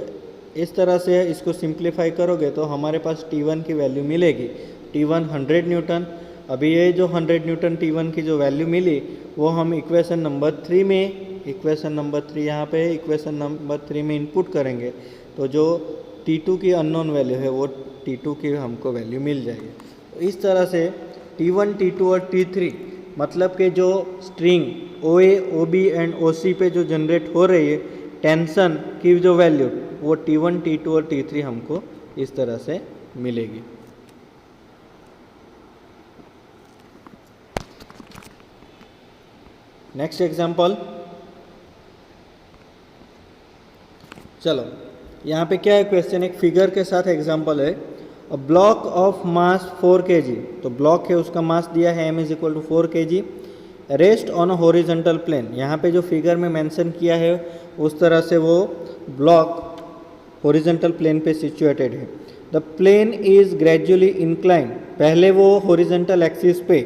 इस तरह से इसको सिंप्लीफाई करोगे तो हमारे पास T1 की वैल्यू मिलेगी, T1 100 न्यूटन। अभी ये जो 100 न्यूटन T1 की जो वैल्यू मिली वो हम इक्वेशन नंबर 3 में, इक्वेशन नंबर 3 यहाँ पे है, इक्वेशन नंबर 3 में इनपुट करेंगे तो जो T2 की अननोन वैल्यू है वो T2 की हमको वैल्यू मिल जाएगी। तो इस तरह से T1, T2 और T3 मतलब कि जो string OA, OB and OC पे जो जनरेट हो रही है टेंशन की जो वैल्यू वो T1, T2 और T3 हमको इस तरह से मिलेगी। नेक्स्ट एग्जांपल, चलो यहाँ पे क्या है क्वेश्चन, एक फिगर के साथ एग्जांपल है। A block of mass 4 kg, तो ब्लॉक है उसका मास दिया है m is equal to 4 kg, rest on a horizontal plane. यहाँ पे जो फिगर में मेंशन किया है उस तरह से वो ब्लॉक हॉरिजॉन्टल प्लेन पे सिचुएटेड है। The plane is gradually incline, पहले वो हॉरिजॉन्टल एक्सिस पे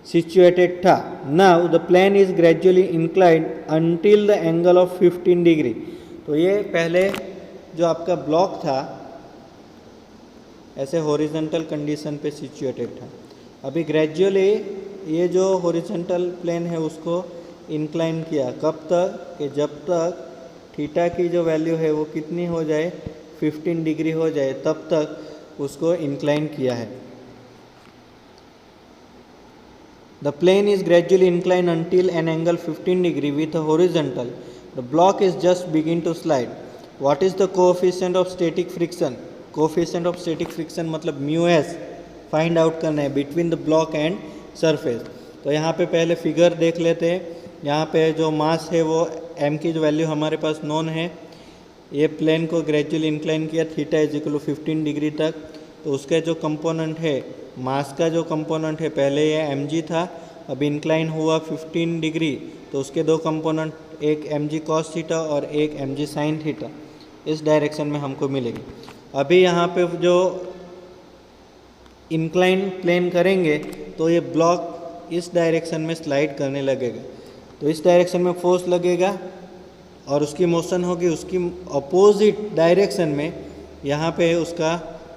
सिचुएटेड था। Now the plane is gradually inclined until the angle of 15 degree. तो ये पहले जो आपका ब्लॉक था ऐसे हॉरिजॉन्टल कंडीशन पे सिचुएटेड था, अभी ग्रेजुअली ये जो हॉरिजॉन्टल प्लेन है उसको इंक्लाइन किया, कब तक कि जब तक थीटा की जो वैल्यू है वो कितनी हो जाए, 15 डिग्री हो जाए, तब तक उसको इंक्लाइन किया है। The plane is gradually inclined until an angle 15 degree with a horizontal. The block is just begin to slide. What is the coefficient of static friction? Coefficient of static friction मतलब μs find out करना है between the block and surface। तो यहाँ पे पहले figure देख लेते हैं। यहाँ पे जो मास है वो m की जो वैल्यू हमारे पास नोन है, ये प्लेन को ग्रेजुअली इंक्लाइन किया theta is equal to 15 degree तक। तो उसका जो कंपोनेंट है, मास का जो कंपोनेंट है, पहले ये mg था, अब इंक्लाइन हुआ 15 डिग्री, तो उसके दो कंपोनेंट, एक mg cos थीटा और एक mg sin थीटा, इस डायरेक्शन में हमको मिलेगी। अभी यहाँ पे जो इंक्लाइन प्लेन करेंगे तो ये ब्लॉक इस डायरेक्शन में स्लाइड करने लगेगा, तो इस डायरेक्शन में फोर्स लगेगा और उसकी मोशन होगी उसकी अपोजिट डायरेक्शन में, यहाँ पे उसका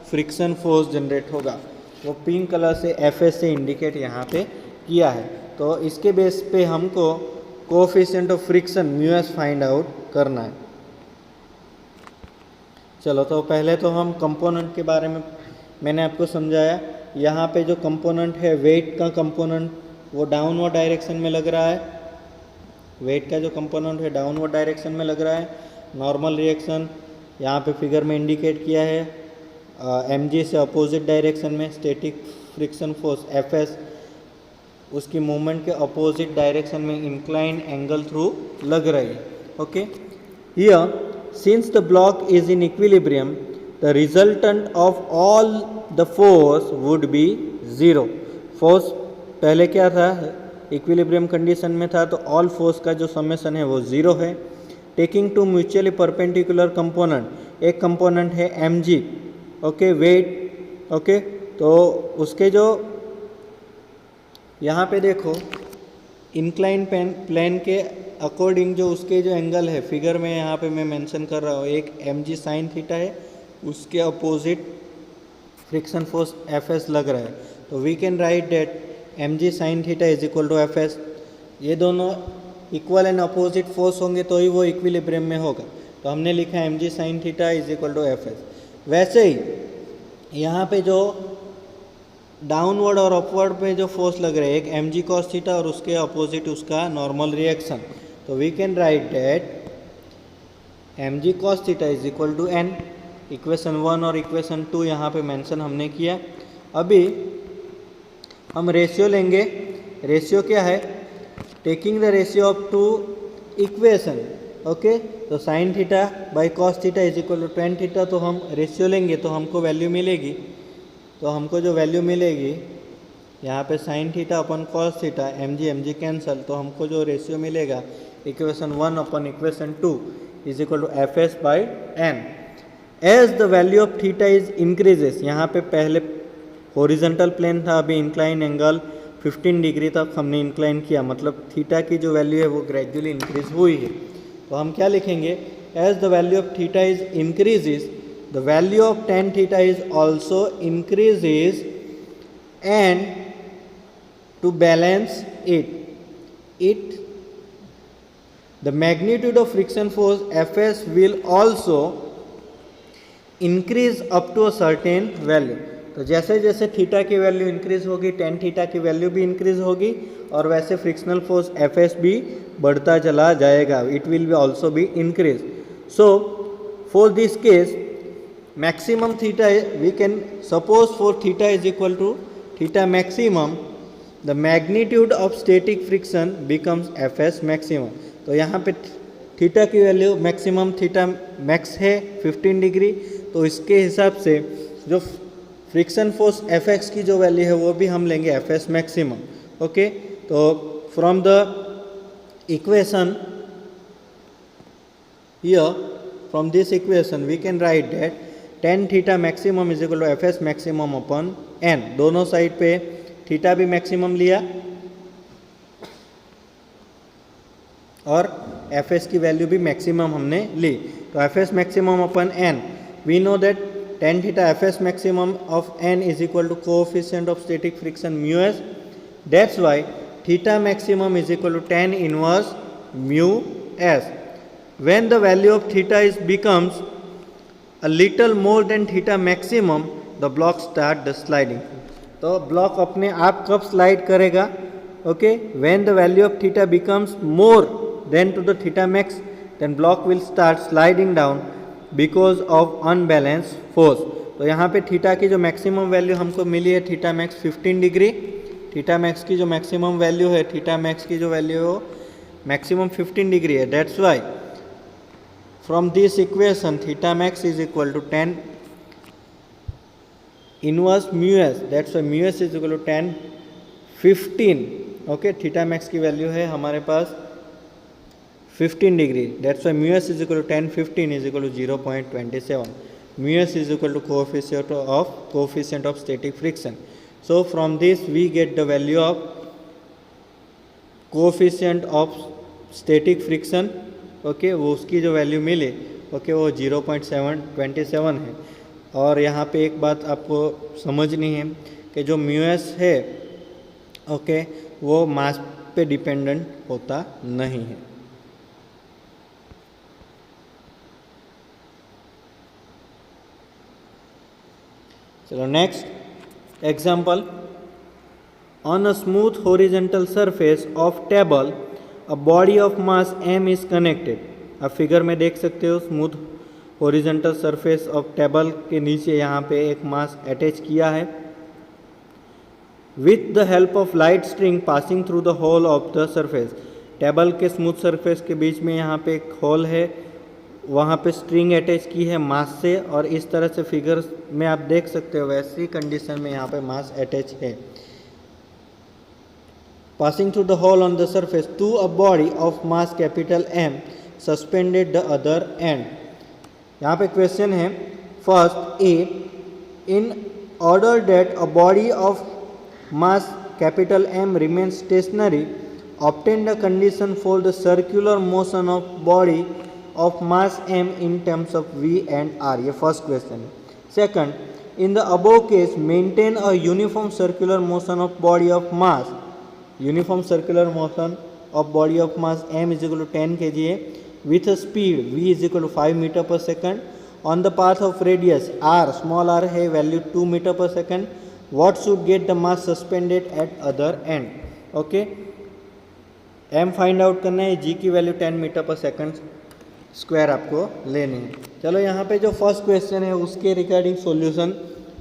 फ्रिक्शन फोर्स जनरेट होगा, वो पिंक कलर से Fs से इंडिकेट यहाँ पे किया है। तो इसके बेस पे हमको coefficient of friction μs find out करना है। चलो, तो पहले तो हम कंपोनेंट के बारे में मैंने आपको समझाया। यहाँ पे जो कंपोनेंट है, वेट का कंपोनेंट वो डाउनवर्ड डायरेक्शन में लग रहा है, वेट का जो कंपोनेंट है डाउनवर्ड डायरेक्शन में लग रहा है। नॉर्मल रिएक्शन यहाँ पे फिगर में इंडिकेट किया है, mg से अपोजिट डायरेक्शन में स्टैटिक फ्रिक्शन फोर्स Fs उसकी मूवमेंट के अपोजिट डायरेक्शन में इंक्लाइन एंगल थ्रू लग रही है। Okay, here since the block is in equilibrium the resultant of all the force would be 0। Force पहले क्या था, इक्विलिब्रियम कंडीशन में था, तो ऑल फोर्स का जो समेशन है वो 0 है। Taking two mutually perpendicular component, एक कंपोनेंट है mg, ओके, वेट, ओके, तो उसके जो यहाँ पे देखो इंक्लाइन प्लेन के अकॉर्डिंग जो उसके जो एंगल है, फिगर में यहाँ पे मैं मेंशन कर रहा हूँ, एक mg साइन थीटा है, उसके अपोजिट फ्रिक्शन फोर्स Fs लग रहा है। तो we can write that mg sine theta is equal to Fs। ये दोनों इक्वल एंड अपोजिट फोर्स होंगे तो ही वो इक्विलिब्रियम में होगा, तो हमने लिखा mg sine theta is equal to Fs। वैसे ही यहाँ पे जो डाउनवर्ड और अपवर्ड पे जो फोर्स लग रहे हैं, एक mg cos थीटा और उसके अपोजिट उसका नॉर्मल रिएक्शन, तो we can write that mg cos theta is equal to n। Equation 1 और इक्वेशन 2 यहाँ पे मेंशन हमने किया। अभी हम रेशियो लेंगे। रेशियो क्या है, taking the ratio of two equation, okay, तो sine theta by cos theta is equal to tan theta, तो हम रेशियो लेंगे तो हमको वैल्यू मिलेगी, तो हमको जो वैल्यू मिलेगी यहाँ पे sine theta upon cos theta, M G cancel, तो हमको जो रेशियो मिलेगा equation 1 upon equation 2 is equal to F S by N. As the value of theta is increases, यहाँ पे पहले हॉरिजॉन्टल प्लेन था, अभी इंक्लाइन एंगल 15 डिग्री तक हमने इंक्लाइन किया, मतलब थीटा की जो वैल्यू है वो ग्रेजुअली इंक्रीज हुई है। तो हम क्या लिखेंगे, as the value of theta is increases the value of tan theta is also increases and to balance it the magnitude of friction force Fs will also increase up to a certain value। तो जैसे जैसे theta की value increase होगी tan theta की value भी increase होगी और वैसे फ्रिक्शनल फोर्स Fs भी बढ़ता चला जाएगा, it will be also be increase. So for this case maximum theta we can suppose for theta is equal to theta maximum the magnitude of static friction becomes Fs maximum. तो यहाँ पे theta की value maximum theta max है 15 degree, तो इसके हिसाब से जो फ्रिक्शन फोर्स Fx की जो वैल्यू है वो भी हम लेंगे Fs मैक्सिमम, ओके। तो from the equation here, from this equation we can write that tan theta maximum is equal to Fs maximum upon n। दोनों साइड पे थीटा भी मैक्सिमम लिया और Fs की वैल्यू भी मैक्सिमम हमने ली, तो Fs maximum upon n, we know that tan theta Fs maximum of n is equal to coefficient of static friction mu s, that's why theta maximum is equal to tan inverse mu s. When the value of theta is becomes a little more than theta maximum the block start the sliding. तो block अपने आप कब slide करेगा, okay, when the value of theta becomes more then to the theta max then block will start sliding down because of unbalance force. तो यहाँ पे theta की जो मैक्सिमम वैल्यू हमको मिली है theta max 15 degree, theta max की जो मैक्सिमम वैल्यू है, थीटा मैक्स की जो वैल्यू है मैक्सिमम 15 डिग्री है, that's why from this equation theta max is equal to 10 inverse mu s, that's why mu s is equal to 10 15, okay. Theta max की value है हमारे पास 15 degree, that's why mu s is equal to 10 15 is equal to 0.27, mu s is equal to coefficient of static friction. So from this we get the value of coefficient of static friction, okay, वो उसकी जो value मिली, okay, वो 0.727 है। और यहाँ पे एक बात आपको समझनी है कि जो म्यू एस है, ओके, वो मास पे डिपेंडेंट होता नहीं है। चलो next example, on a smooth horizontal surface of table a body of mass m is connected. आप फिगर में देख सकते हो smooth horizontal surface of table के नीचे यहाँ पे एक मास अटैच किया है with the help of light string passing through the hole of the surface. Table के स्मूथ सरफेस के बीच में यहाँ पे एक होल है, वहाँ पे स्ट्रिंग अटैच की है मास से, और इस तरह से फिगर में आप देख सकते हो वैसी कंडीशन में यहाँ पे मास अटैच है। Passing through the hole on the surface to a body of mass capital M suspended the other end. यहाँ पे क्वेश्चन है first a, in order that a body of mass capital M remains stationary, obtain the condition for the circular motion of body of mass M in terms of V and R। ये first question है। Second, in the above case maintain a uniform circular motion of body of mass, uniform circular motion of body of mass M is equal to 10 kg with a speed V is equal to 5 meter per second on the path of radius R, small r है value 2 meter per second। What should get the mass suspended at other end, okay. m find out करना है, g की value 10 metre per second square आपको लेनी है। चलो यहाँ पे जो फर्स्ट क्वेश्चन है उसके रिगार्डिंग सॉल्यूशन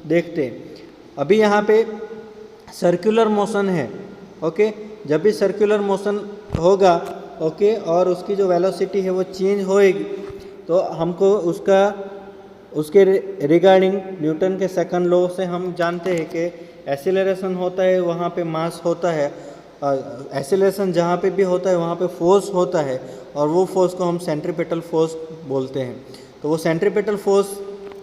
देखते हैं। अभी यहाँ पे सर्कुलर मोशन है, ओके, जब भी सर्कुलर मोशन होगा ओके और उसकी जो वेलोसिटी है वो चेंज होएगी तो हमको उसके रिगार्डिंग न्यूटन के सेकंड लॉ से हम जानते हैं कि एक्सीलरेशन होता है वहाँ पे मास होता है, एक्सीलरेशन जहाँ पे भी होता है वहाँ पे फोर्स होता है और वो फोर्स को हम सेंट्रीपिटल फोर्स बोलते हैं। तो वो सेंट्रीपिटल फोर्स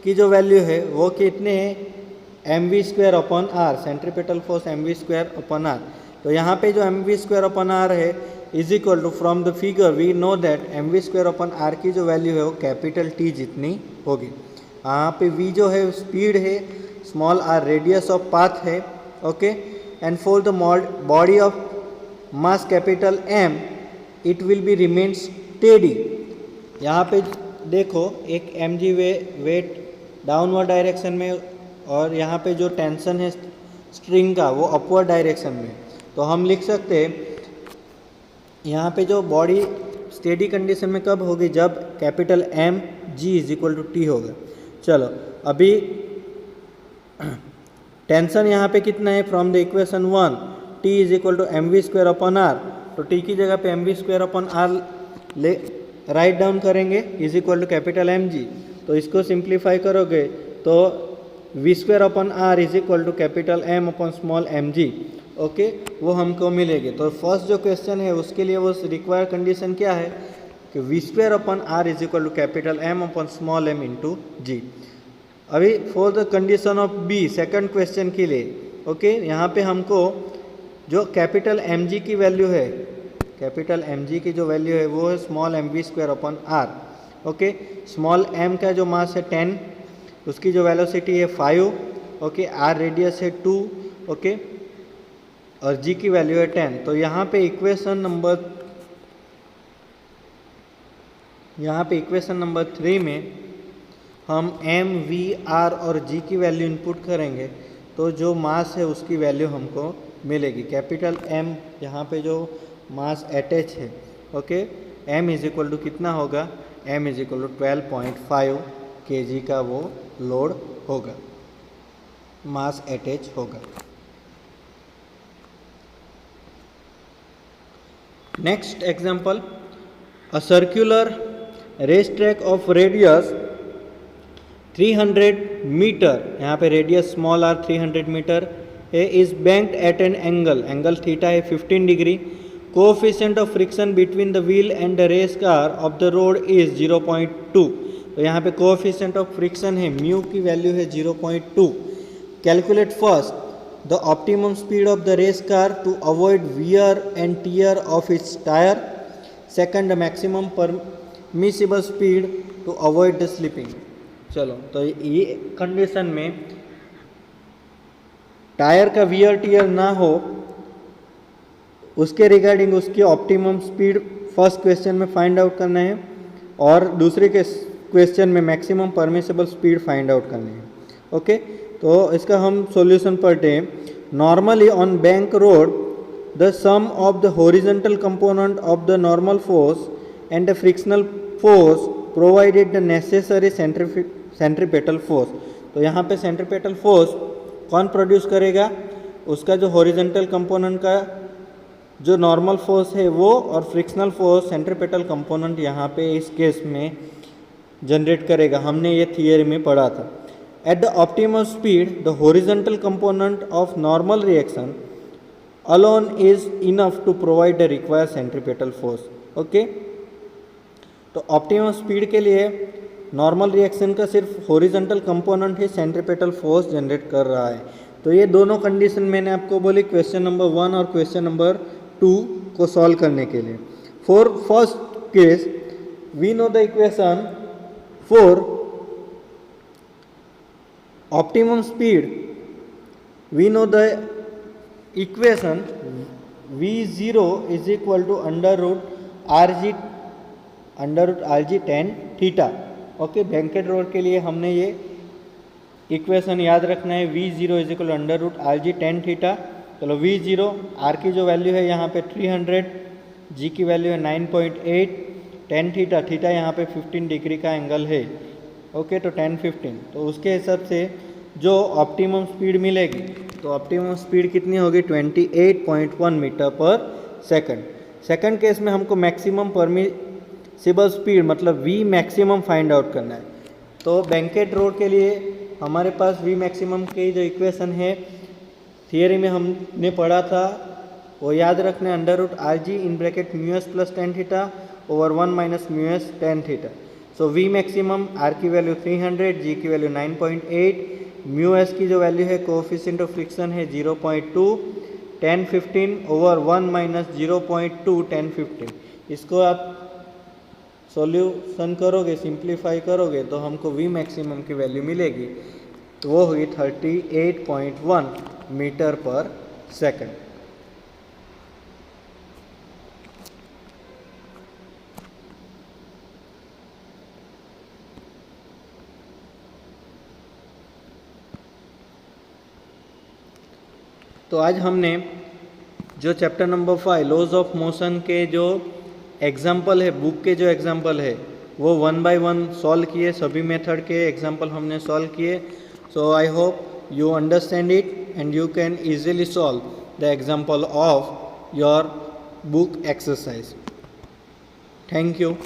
की जो वैल्यू है वो कितने है mv² upon r, centripetal force mv² upon r. तो यहाँ पे जो mv² अपॉन आर है is equal to from the figure we know that mv² upon r की जो वैल्यू है वो कैपिटल T जितनी होगी। यहाँ पे v जो है स्पीड है, small r radius of path है okay, and for the body of mass capital M it will be remain steady. यहाँ पे देखो एक mg वेट डाउनवर्ड डायरेक्शन में और यहाँ पे जो टेंशन है स्ट्रिंग का वो अपवर्ड डायरेक्शन में। तो हम लिख सकते हैं यहाँ पे जो बॉडी स्टेडी कंडीशन में कब होगी, जब capital M G is equal to T होगा। चलो अभी टेंशन यहाँ पे कितना है, from the equation 1 T is equal to mv² upon r. तो T की जगह पे mv² अपॉन आर ले राइट डाउन करेंगे is equal to capital mg। तो इसको सिंप्लीफाई करोगे तो v² upon are is equal to capital M upon small mg okay, वो हमको मिलेगी। तो फर्स्ट जो क्वेश्चन है उसके लिए वो रिक्वायर्ड कंडीशन क्या है कि v² upon are is equal to capital M upon small m into G. अभी for the condition of B second question के लिए ओके, यहाँ पे हमको जो कैपिटल mg की वैल्यू है, कैपिटल mg की जो वैल्यू है वो है small mv² upon R okay. Small m का जो मास है 10, उसकी जो वेलोसिटी है 5 ओके, आर रेडियस है 2 ओके और g की वैल्यू है 10। तो यहाँ पे इक्वेशन नंबर 3 में हम m, v, r और g की वैल्यू इनपुट करेंगे तो जो मास है उसकी वैल्यू हमको मिलेगी। कैपिटल M यहाँ पे जो मास अटैच है okay, m is equal to कितना होगा, m is equal to 12.5 kg का वो लोड होगा, मास अटैच होगा। Next example, a circular race track of radius 300 meter, यहाँ पे रेडियस स्मॉल r 300 मीटर है, is banked at an angle theta है 15 degree. Coefficient of friction between the wheel and the race car of the road is 0.2। तो यहाँ पे coefficient of friction है mu की value है 0.2। Calculate first the optimum speed of the race car to avoid wear and tear of its tyre. Second, the maximum permissible speed to avoid the slipping. चलो तो ये condition में tyre का wear tier ना हो उसके regarding उसकी optimum speed first question में फाइंड आउट करना है और दूसरे के क्वेश्चन में maximum permissible speed find out करनी है ओके। तो इसका हम सॉल्यूशन पढ़ते हैं। Normally on bank road the sum of the horizontal component of the normal force and the frictional force provided the necessary centripetal force. तो यहाँ पे सेंट्रीपेटल फोर्स कौन प्रोड्यूस करेगा, उसका जो हॉरिजॉन्टल कंपोनेंट का जो नॉर्मल फोर्स है वो, और फ्रिक्शनल फोर्स सेंट्रीपेटल कंपोनेंट यहाँ पे इस केस में जनरेट करेगा। हमने ये थियरी में पढ़ा था। At the optimum speed the horizontal component of normal reaction alone is enough to provide the required centripetal force okay. तो ऑप्टिमम स्पीड के लिए नॉर्मल रिएक्शन का सिर्फ हॉरिजॉन्टल कंपोनेंट ही सेंट्रीपेटल फोर्स जनरेट कर रहा है। तो ये दोनों कंडीशन मैंने आपको बोली क्वेश्चन नंबर 1 और क्वेश्चन नंबर 2 को सॉल्व करने के लिए। For first case we know the equation for optimum speed, we know the equation v0 is equal to under root r g tan theta okay. Banked road के लिए हमने ये equation याद रखना है, v0 is equal under root r g tan theta. चलो v0 r की जो वैल्यू है यहाँ पे 300, g की वैल्यू है 9.8, टेन थीटा, थीटा यहाँ पे 15 डिग्री का एंगल है ओके। तो 10 15, तो उसके हिसाब से जो ऑप्टिमम स्पीड मिलेगी तो ऑप्टिमम स्पीड कितनी होगी 28.1 metre per second. Second case में हमको मैक्सिमम परमिसिबल स्पीड मतलब वी मैक्सिमम फाइंड आउट करना है। तो बैंकेट रोड के लिए हमारे पास वी मैक्सिमम की जो इक्वेशन है थियरी में हमने पढ़ा था वो याद रखना है, √RG in bracket μs plus tan theta over 1 minus μs tan theta. So we maximum R की वैल्यू 300, G की वैल्यू 9.8, μs की जो वैल्यू है कोएफिशिएंट ऑफ फ्रिक्शन है 0.2, 1015 ओवर 1 माइनस 0.2 1015। इसको आप सॉल्यूशन करोगे, सिंप्लीफाई करोगे तो हमको वी मैक्सिमम की वैल्यू मिलेगी, तो वो हुई 38.1 मीटर पर सेकंड। तो आज हमने जो chapter number 5 laws of motion के जो एग्जाम्पल है, बुक के जो एग्जाम्पल है वो 1 बाय 1 सॉल्व किए, सभी मेथड के एग्जाम्पल हमने सॉल्व किए। So I hope you understand it and you can easily solve the example of your book exercise. Thank you.